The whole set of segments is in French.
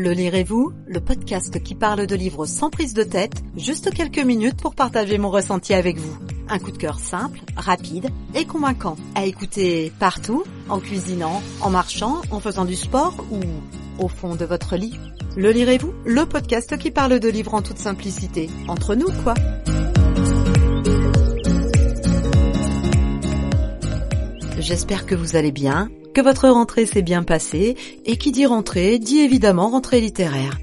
Le lirez-vous, le podcast qui parle de livres sans prise de tête, juste quelques minutes pour partager mon ressenti avec vous. Un coup de cœur simple, rapide et convaincant, à écouter partout, en cuisinant, en marchant, en faisant du sport ou au fond de votre lit. Le lirez-vous, le podcast qui parle de livres en toute simplicité, entre nous quoi. J'espère que vous allez bien, que votre rentrée s'est bien passée, et qui dit rentrée, dit évidemment rentrée littéraire.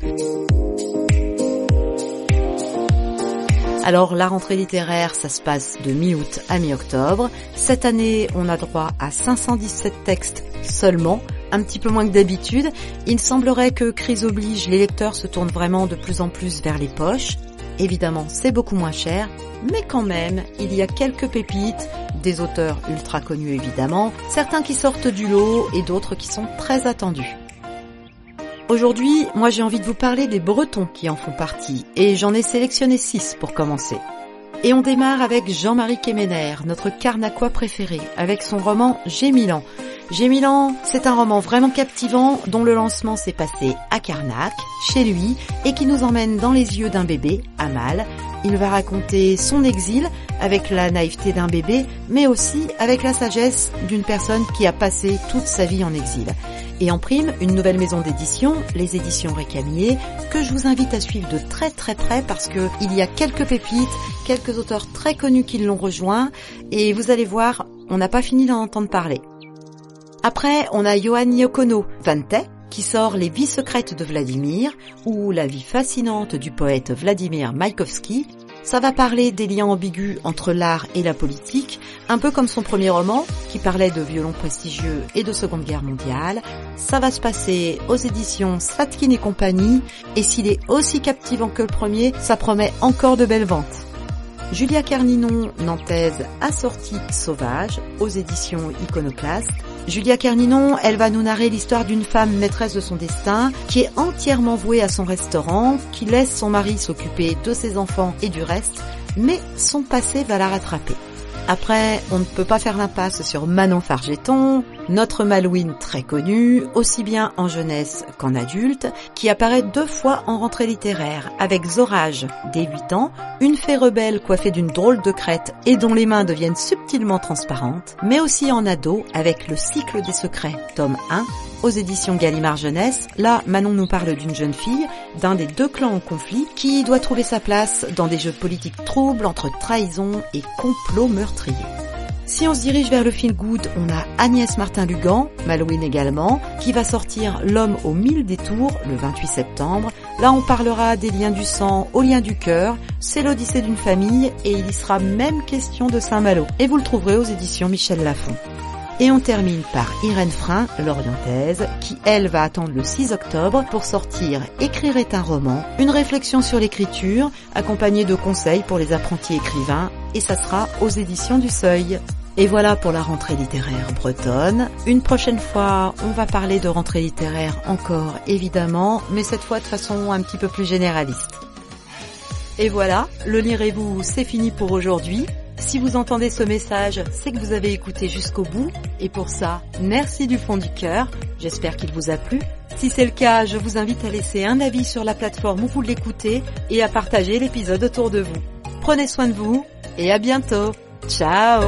Alors la rentrée littéraire, ça se passe de mi-août à mi-octobre. Cette année, on a droit à 517 textes seulement, un petit peu moins que d'habitude. Il semblerait que crise oblige, les lecteurs se tournent vraiment de plus en plus vers les poches. Évidemment, c'est beaucoup moins cher, mais quand même, il y a quelques pépites, des auteurs ultra connus évidemment, certains qui sortent du lot et d'autres qui sont très attendus. Aujourd'hui, moi j'ai envie de vous parler des Bretons qui en font partie, et j'en ai sélectionné 6 pour commencer. Et on démarre avec Jean-Marie Quéméner, notre Carnaquois préféré, avec son roman Gémilan. Gémilan, c'est un roman vraiment captivant dont le lancement s'est passé à Carnac, chez lui, et qui nous emmène dans les yeux d'un bébé, Amal. Il va raconter son exil avec la naïveté d'un bébé, mais aussi avec la sagesse d'une personne qui a passé toute sa vie en exil. Et en prime, une nouvelle maison d'édition, les éditions Récamier, que je vous invite à suivre de très très près parce que il y a quelques pépites, quelques auteurs très connus qui l'ont rejoint, et vous allez voir, on n'a pas fini d'en entendre parler. Après, on a Johan Iokono, Vante, qui sort Les vies secrètes de Vladimir, ou La vie fascinante du poète Vladimir Maïkovski. Ça va parler des liens ambigus entre l'art et la politique, un peu comme son premier roman, qui parlait de violons prestigieux et de Seconde Guerre mondiale. Ça va se passer aux éditions Slatkin et compagnie, et s'il est aussi captivant que le premier, ça promet encore de belles ventes. Julia Carninon, nantaise, a sorti Sauvage, aux éditions Iconoclaste. Julia Carninon, elle va nous narrer l'histoire d'une femme maîtresse de son destin, qui est entièrement vouée à son restaurant, qui laisse son mari s'occuper de ses enfants et du reste, mais son passé va la rattraper. Après, on ne peut pas faire l'impasse sur Manon Fargeton, notre Malouine très connue, aussi bien en jeunesse qu'en adulte, qui apparaît 2 fois en rentrée littéraire, avec Zorage, dès 8 ans, une fée rebelle coiffée d'une drôle de crête et dont les mains deviennent subtilement transparentes, mais aussi en ado, avec Le cycle des secrets, tome 1, aux éditions Gallimard Jeunesse. Là, Manon nous parle d'une jeune fille, d'un des 2 clans en conflit, qui doit trouver sa place dans des jeux politiques troubles entre trahison et complot meurtrier. Si on se dirige vers le feel good, on a Agnès Martin-Lugan, Malouine également, qui va sortir L'homme aux 1000 détours le 28 septembre. Là, on parlera des liens du sang aux liens du cœur. C'est l'odyssée d'une famille et il y sera même question de Saint-Malo. Et vous le trouverez aux éditions Michel Lafon. Et on termine par Irène Frein, l'orientaise, qui elle va attendre le 6 octobre pour sortir Écrire est un roman, une réflexion sur l'écriture, accompagnée de conseils pour les apprentis écrivains, et ça sera aux éditions du Seuil. Et voilà pour la rentrée littéraire bretonne. Une prochaine fois, on va parler de rentrée littéraire encore, évidemment, mais cette fois de façon un petit peu plus généraliste. Et voilà, le lirez-vous, c'est fini pour aujourd'hui. Si vous entendez ce message, c'est que vous avez écouté jusqu'au bout, et pour ça, merci du fond du cœur, j'espère qu'il vous a plu. Si c'est le cas, je vous invite à laisser un avis sur la plateforme où vous l'écoutez et à partager l'épisode autour de vous. Prenez soin de vous, et à bientôt. Ciao!